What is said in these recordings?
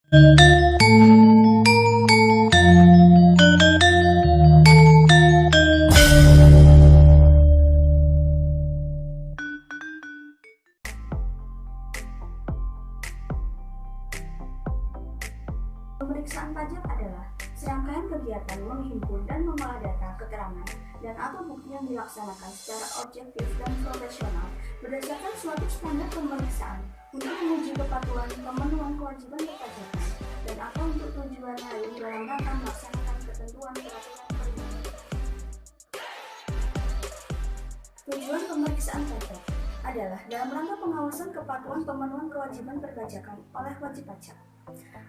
Pemeriksaan pajak adalah serangkaian kegiatan menghimpun dan mengolah data, keterangan, dan atau bukti yang dilaksanakan secara objektif dan profesional berdasarkan suatu standar pemeriksaan untuk menguji kepatuhan pemenuhan kewajiban perpajakan dan atau untuk tujuan lain dalam rangka melaksanakan ketentuan peraturan perundang-undangan. Tujuan pemeriksaan pajak adalah dalam rangka pengawasan kepatuhan pemenuhan kewajiban perpajakan oleh wajib pajak.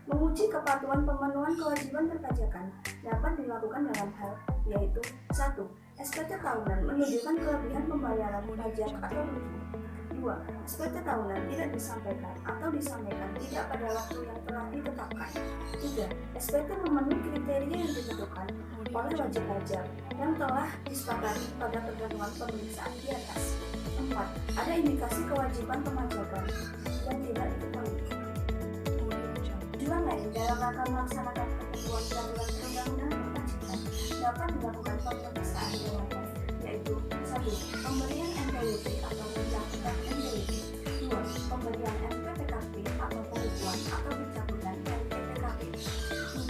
Menguji kepatuhan pemenuhan kewajiban perpajakan dapat dilakukan dalam hal yaitu 1. SPT tahunan menunjukkan kelebihan pembayaran pajak atau rugi. 2. SPT tahunan tidak disampaikan atau disampaikan tidak pada waktu yang telah ditetapkan. 3. SPT memenuhi kriteria yang ditentukan oleh wajib pajak yang telah disepakati pada ketentuan pemeriksaan di atas. 4. Ada indikasi kewajiban pemajakan yang tidak diketahui. Tujuan lain dalam rangka melaksanakan ketentuan peraturan perundang-undangan perpajakan dapat dilakukan pemeriksaan dewan, yaitu 1. Pemberian NPWP atau pencabutan NPWP. 2. Pemberian NPPKP atau penipuan atau pencabutan NPPKP.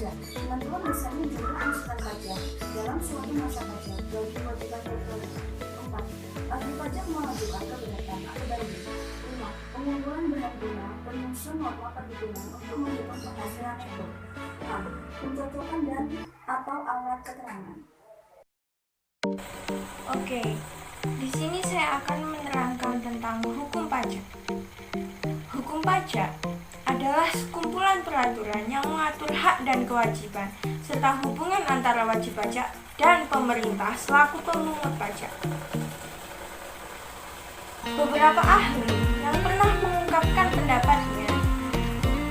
3. Penentuan misalnya jumlah angsuran pajak dalam suatu masa pajak bagi kewajiban berkelanjutan. 4. Wajib pajak mengajukan keberatan atau banding. 5. Pengumpulan bahan guna penyusun norma perhitungan untuk menghitung penghasilan itu. 6. Pencocokan dan atau alat keterangan. Oke, di sini saya akan menerangkan tentang hukum pajak. Hukum pajak adalah sekumpulan peraturan yang mengatur hak dan kewajiban serta hubungan antara wajib pajak dan pemerintah selaku pemungut pajak. Beberapa ahli yang pernah mengungkapkan pendapatnya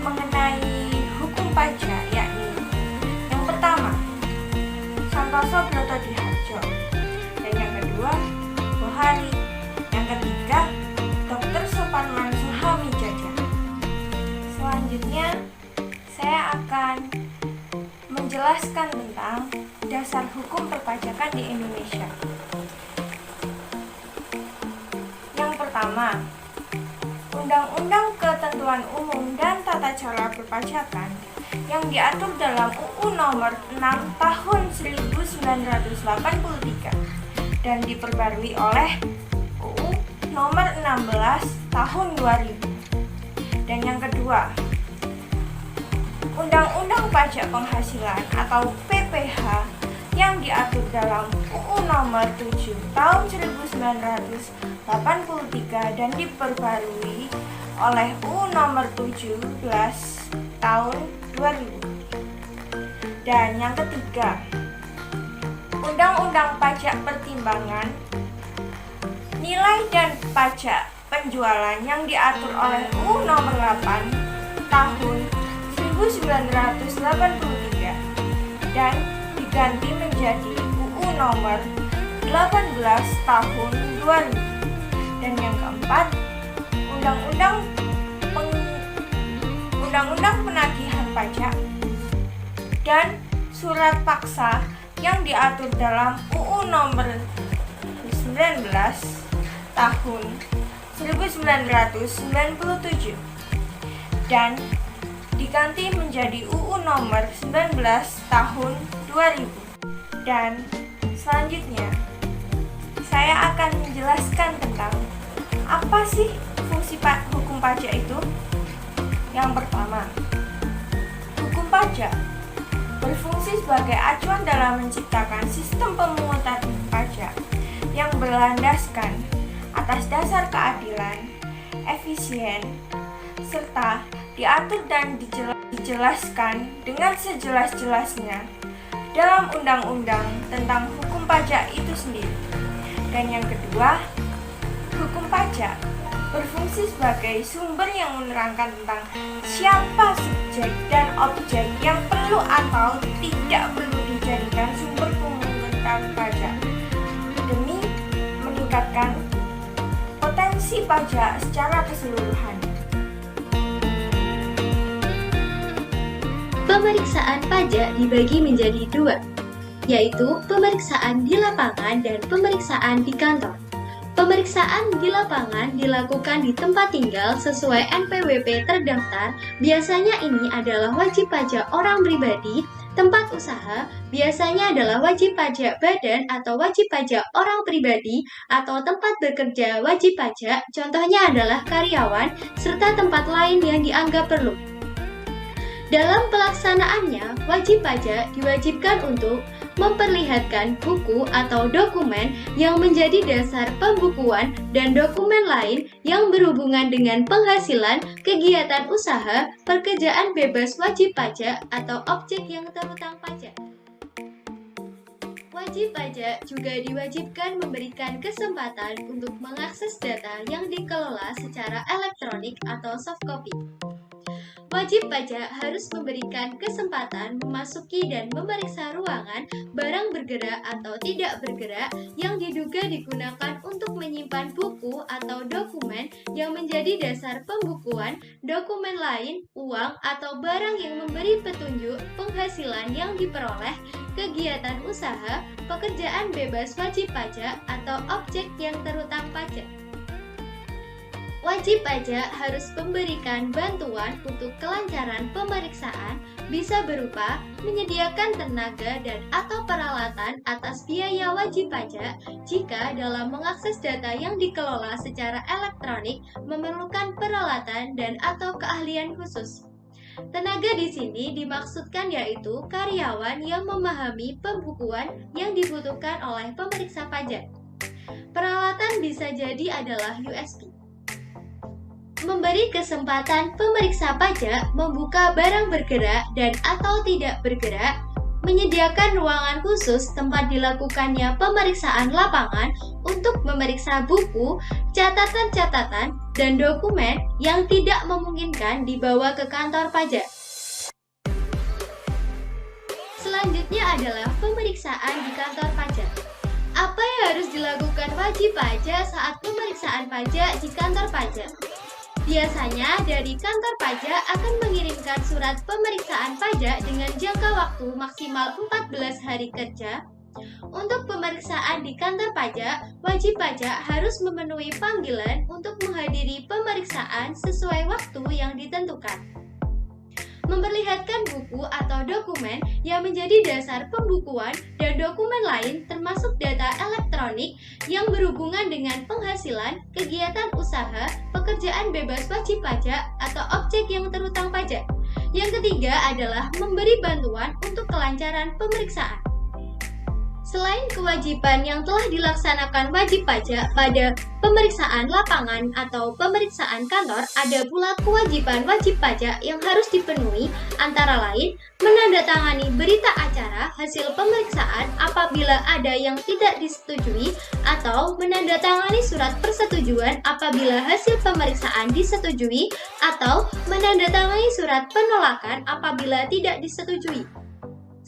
mengenai hukum pajak yakni yang pertama, Santoso Brotodihardjo, dan yang kedua, Bohari, yang ketiga, Dr. Suparman Suhamijaya. Selanjutnya, saya akan menjelaskan tentang dasar hukum perpajakan di Indonesia. Yang pertama, Undang-Undang Ketentuan Umum dan Tata Cara Perpajakan yang diatur dalam UU Nomor 6 Tahun 1983 dan diperbarui oleh UU Nomor 16 Tahun 2000. Dan yang kedua, Undang-Undang Pajak Penghasilan atau PPH yang diatur dalam UU Nomor 7 Tahun 1983 dan diperbarui oleh UU Nomor 17 Tahun 2000. Dan yang ketiga, Undang-Undang Pajak Pertimbangan Nilai dan Pajak Penjualan yang diatur oleh UU Nomor 8 Tahun 1983 dan diganti menjadi UU Nomor 18 Tahun 2000. Dan yang keempat, Undang-Undang Penagihan Pajak dan Surat Paksa yang diatur dalam UU Nomor 19 Tahun 1997 dan diganti menjadi UU Nomor 19 Tahun 2000. Dan selanjutnya, saya akan menjelaskan tentang apa sih fungsi hukum pajak itu. Yang pertama, hukum pajak berfungsi sebagai acuan dalam menciptakan sistem pemungutan pajak yang berlandaskan atas dasar keadilan, efisien, serta diatur dan dijelaskan dengan sejelas-jelasnya dalam undang-undang tentang hukum pajak itu sendiri. Dan yang kedua, hukum pajak berfungsi sebagai sumber yang menerangkan tentang siapa subjek dan objek yang perlu atau tidak perlu dijadikan sumber pemungutan pajak demi meningkatkan potensi pajak secara keseluruhan. Pemeriksaan pajak dibagi menjadi dua, yaitu pemeriksaan di lapangan dan pemeriksaan di kantor. Pemeriksaan di lapangan dilakukan di tempat tinggal sesuai NPWP terdaftar. Biasanya ini adalah wajib pajak orang pribadi. Tempat usaha biasanya adalah wajib pajak badan atau wajib pajak orang pribadi, atau tempat bekerja wajib pajak, contohnya adalah karyawan, serta tempat lain yang dianggap perlu. Dalam pelaksanaannya, wajib pajak diwajibkan untuk memperlihatkan buku atau dokumen yang menjadi dasar pembukuan dan dokumen lain yang berhubungan dengan penghasilan, kegiatan usaha, pekerjaan bebas wajib pajak, atau objek yang terutang pajak. Wajib pajak juga diwajibkan memberikan kesempatan untuk mengakses data yang dikelola secara elektronik atau soft copy. Wajib pajak harus memberikan kesempatan memasuki dan memeriksa ruangan, barang bergerak atau tidak bergerak yang diduga digunakan untuk menyimpan buku atau dokumen yang menjadi dasar pembukuan, dokumen lain, uang, atau barang yang memberi petunjuk penghasilan yang diperoleh, kegiatan usaha, pekerjaan bebas wajib pajak, atau objek yang terutang pajak. Wajib pajak harus memberikan bantuan untuk kelancaran pemeriksaan, bisa berupa menyediakan tenaga dan atau peralatan atas biaya wajib pajak jika dalam mengakses data yang dikelola secara elektronik memerlukan peralatan dan atau keahlian khusus. Tenaga di sini dimaksudkan yaitu karyawan yang memahami pembukuan yang dibutuhkan oleh pemeriksa pajak. Peralatan bisa jadi adalah USB. Memberi kesempatan pemeriksa pajak membuka barang bergerak dan atau tidak bergerak, menyediakan ruangan khusus tempat dilakukannya pemeriksaan lapangan untuk memeriksa buku, catatan-catatan, dan dokumen yang tidak memungkinkan dibawa ke kantor pajak. Selanjutnya adalah pemeriksaan di kantor pajak. Apa yang harus dilakukan wajib pajak saat pemeriksaan pajak di kantor pajak? Biasanya dari kantor pajak akan mengirimkan surat pemeriksaan pajak dengan jangka waktu maksimal 14 hari kerja. Untuk pemeriksaan di kantor pajak, wajib pajak harus memenuhi panggilan untuk menghadiri pemeriksaan sesuai waktu yang ditentukan. Memperlihatkan buku atau dokumen yang menjadi dasar pembukuan dan dokumen lain termasuk data elektronik yang berhubungan dengan penghasilan, kegiatan usaha, pekerjaan bebas wajib pajak, atau objek yang terutang pajak. Yang ketiga adalah memberi bantuan untuk kelancaran pemeriksaan. Selain kewajiban yang telah dilaksanakan wajib pajak pada pemeriksaan lapangan atau pemeriksaan kantor, ada pula kewajiban wajib pajak yang harus dipenuhi, antara lain menandatangani berita acara hasil pemeriksaan apabila ada yang tidak disetujui, atau menandatangani surat persetujuan apabila hasil pemeriksaan disetujui, atau menandatangani surat penolakan apabila tidak disetujui.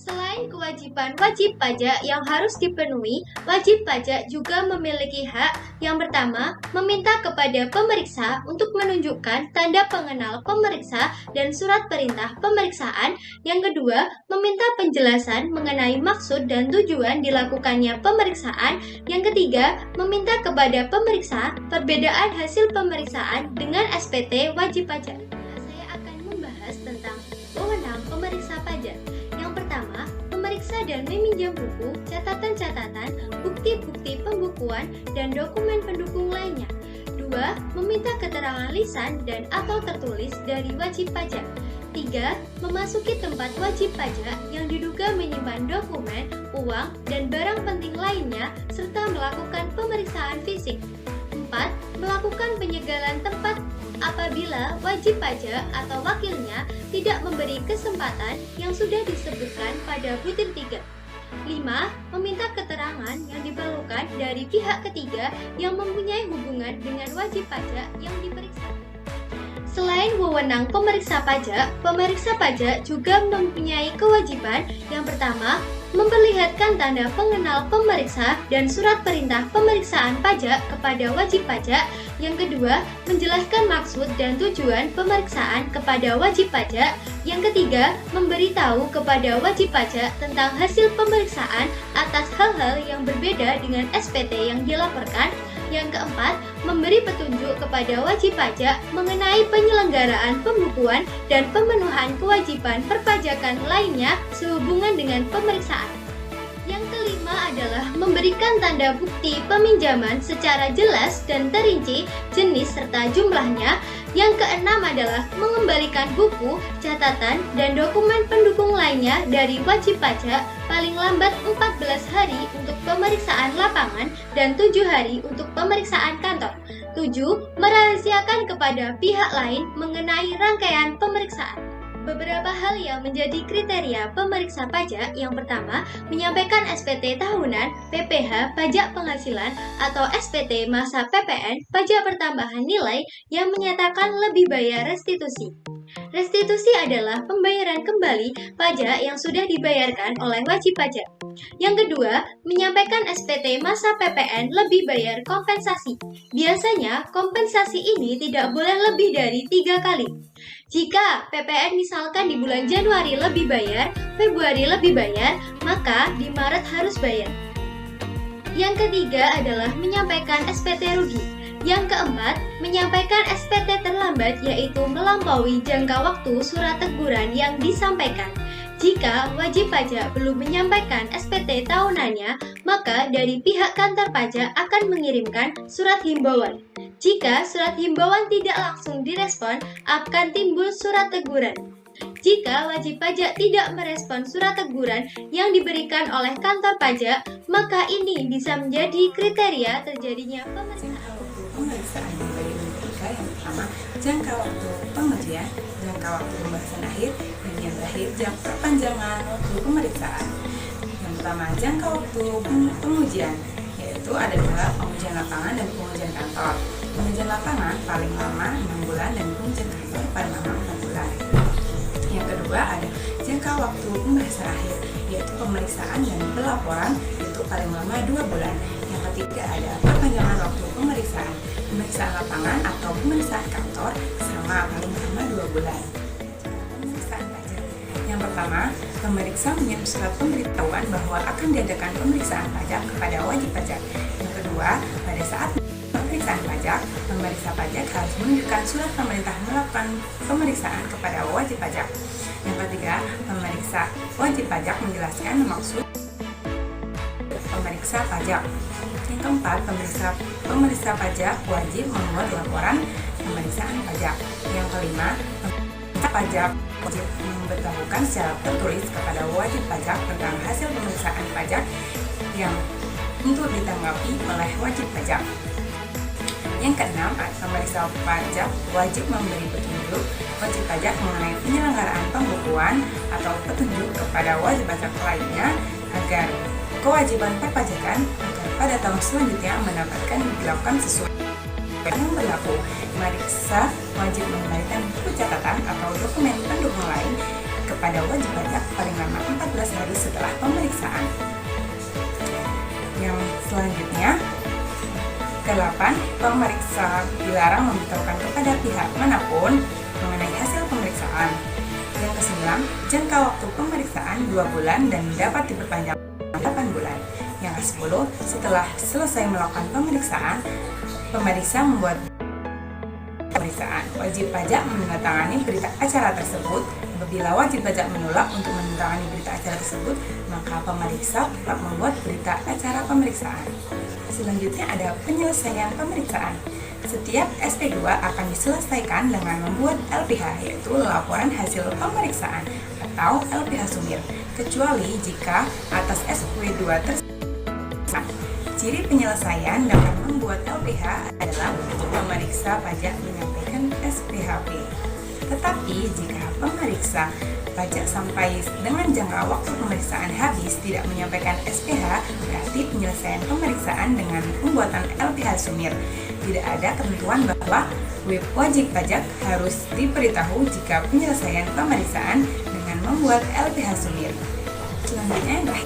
Selain kewajiban wajib pajak yang harus dipenuhi, wajib pajak juga memiliki hak. Yang pertama, meminta kepada pemeriksa untuk menunjukkan tanda pengenal pemeriksa dan surat perintah pemeriksaan. Yang kedua, meminta penjelasan mengenai maksud dan tujuan dilakukannya pemeriksaan. Yang ketiga, meminta kepada pemeriksa perbedaan hasil pemeriksaan dengan SPT wajib pajak. Saya akan membahas tentang wewenang pemeriksa pajak. Yang pertama, memeriksa dan meminjam buku, catatan-catatan, bukti-bukti pembukuan, dan dokumen pendukung lainnya. 2. Meminta keterangan lisan dan atau tertulis dari wajib pajak. 3. Memasuki tempat wajib pajak yang diduga menyimpan dokumen, uang, dan barang penting lainnya, serta melakukan pemeriksaan fisik. 4. Melakukan penyegalan tempat apabila wajib pajak atau wakilnya tidak memberi kesempatan yang sudah disebutkan pada butir 3. 5. Meminta keterangan yang diperlukan dari pihak ketiga yang mempunyai hubungan dengan wajib pajak yang diperiksa. Selain wewenang pemeriksa pajak juga mempunyai kewajiban yang pertama, memperlihatkan tanda pengenal pemeriksa dan surat perintah pemeriksaan pajak kepada wajib pajak. Yang kedua, menjelaskan maksud dan tujuan pemeriksaan kepada wajib pajak. Yang ketiga, memberitahu kepada wajib pajak tentang hasil pemeriksaan atas hal-hal yang berbeda dengan SPT yang dilaporkan. Yang keempat, memberi petunjuk kepada wajib pajak mengenai penyelenggaraan pembukuan dan pemenuhan kewajiban perpajakan lainnya sehubungan dengan pemeriksaan. Yang kelima adalah memberikan tanda bukti peminjaman secara jelas dan terinci jenis serta jumlahnya. Yang keenam adalah mengembalikan buku, catatan, dan dokumen pendukung lainnya dari wajib pajak paling lambat 14 hari untuk pemeriksaan lapangan dan 7 hari untuk pemeriksaan kantor. 7. Merahasiakan kepada pihak lain mengenai rangkaian pemeriksaan. Beberapa hal yang menjadi kriteria pemeriksa pajak. Yang pertama, menyampaikan SPT tahunan, PPh, pajak penghasilan, atau SPT masa PPN, pajak pertambahan nilai yang menyatakan lebih bayar restitusi. Restitusi adalah pembayaran kembali pajak yang sudah dibayarkan oleh wajib pajak. Yang kedua, menyampaikan SPT masa PPN lebih bayar kompensasi. Biasanya, kompensasi ini tidak boleh lebih dari 3 kali. Jika PPN misalkan di bulan Januari lebih bayar, Februari lebih bayar, maka di Maret harus bayar. Yang ketiga adalah menyampaikan SPT rugi. Yang keempat, menyampaikan SPT terlambat yaitu melampaui jangka waktu surat teguran yang disampaikan. Jika wajib pajak belum menyampaikan SPT tahunannya, maka dari pihak kantor pajak akan mengirimkan surat himbauan. Jika surat himbauan tidak langsung direspon, akan timbul surat teguran. Jika wajib pajak tidak merespon surat teguran yang diberikan oleh kantor pajak, maka ini bisa menjadi kriteria terjadinya pemeriksaan. Pemeriksaan dibagi menjadi 3. Yang pertama, jangka waktu pengujian, jangka waktu pembahasan akhir, dan yang terakhir jangka perpanjangan waktu pemeriksaan. Yang pertama, jangka waktu pengujian, yaitu ada 2, pengujian lapangan dan pengujian kantor. Pengujian lapangan paling lama 6 bulan dan pengujian kantor paling lama 4 bulan. Yang kedua ada jangka waktu pembahasan akhir, yaitu pemeriksaan dan pelaporan itu paling lama 2 bulan. Yang ketiga ada perpanjangan waktu pemeriksaan, pemeriksaan lapangan atau pemeriksaan kantor sama paling lama 2 bulan. Pemeriksaan pajak. Yang pertama, pemeriksa mengirim surat pemberitahuan bahwa akan diadakan pemeriksaan pajak kepada wajib pajak. Yang kedua, pada saat pemeriksaan pajak, pemeriksa pajak harus menunjukkan surat pemerintah melakukan pemeriksaan kepada wajib pajak. Yang ketiga, pemeriksa wajib pajak menjelaskan maksud pemeriksa pajak. Yang keempat, pemeriksa pajak wajib membuat laporan pemeriksaan pajak. Yang kelima, pemeriksa pajak wajib memberitahukan secara tertulis kepada wajib pajak tentang hasil pemeriksaan pajak yang untuk ditanggapi oleh wajib pajak. Yang keenam, pemeriksa pajak wajib memberi petunjuk wajib pajak mengenai penyelenggaraan pembukuan atau petunjuk kepada wajib pajak lainnya agar kewajiban perpajakan agar pada tahun selanjutnya mendapatkan dilakukan sesuai yang berlaku. Pemeriksa wajib mengembalikan buku catatan atau dokumen pendukung lain kepada wajib pajak paling lama 14 hari setelah pemeriksaan. Yang selanjutnya, ke-8, pemeriksa dilarang memberitahukan kepada pihak manapun mengenai hasil pemeriksaan. Yang ke-9, jangka waktu pemeriksaan 2 bulan dan dapat diperpanjang 8 bulan. Yang ke-10, setelah selesai melakukan pemeriksaan, pemeriksa membuat pemeriksaan. Wajib pajak menandatangani berita acara tersebut. Apabila wajib pajak menolak untuk menandatangani berita acara tersebut, maka pemeriksa tetap membuat berita acara pemeriksaan. Selanjutnya ada penyelesaian pemeriksaan. Setiap SP2 akan diselesaikan dengan membuat LPH, yaitu laporan hasil pemeriksaan atau LPH sumir, kecuali jika atas SP2 tersebut. Ciri penyelesaian dalam membuat LPH adalah pemeriksa pajak menyampaikan SPHP. Tetapi jika pemeriksa pajak sampai dengan jangka waktu pemeriksaan habis tidak menyampaikan SPH, berarti penyelesaian pemeriksaan dengan pembuatan LPH sumir. tidak ada ketentuan bahwa wajib pajak harus diberitahu jika penyelesaian pemeriksaan dengan membuat LPH Sumir. Selanjutnya adalah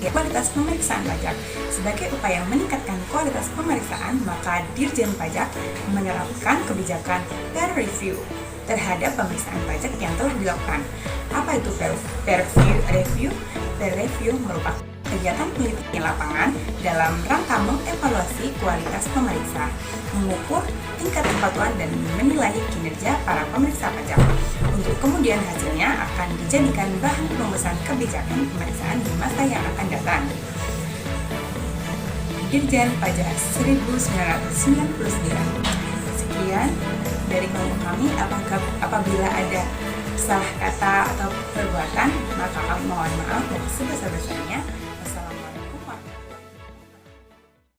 kualitas pemeriksaan pajak. Sebagai upaya meningkatkan kualitas pemeriksaan, maka Dirjen Pajak menerapkan kebijakan peer review terhadap pemeriksaan pajak yang telah dilakukan. Apa itu peer review? Peer review merupakan kegiatan penelitian lapangan dalam rangka mengevaluasi kualitas pemeriksa, mengukur tingkat kepatuhan dan menilai kinerja para pemeriksa pajak. Untuk kemudian hasilnya akan dijadikan bahan perumusan kebijakan pemeriksaan di masa yang akan datang. Dirjen Pajak 1999. Sekian dari kami. Apabila ada salah kata atau perbuatan, maka kami mohon maaf yang sebesar-besarnya.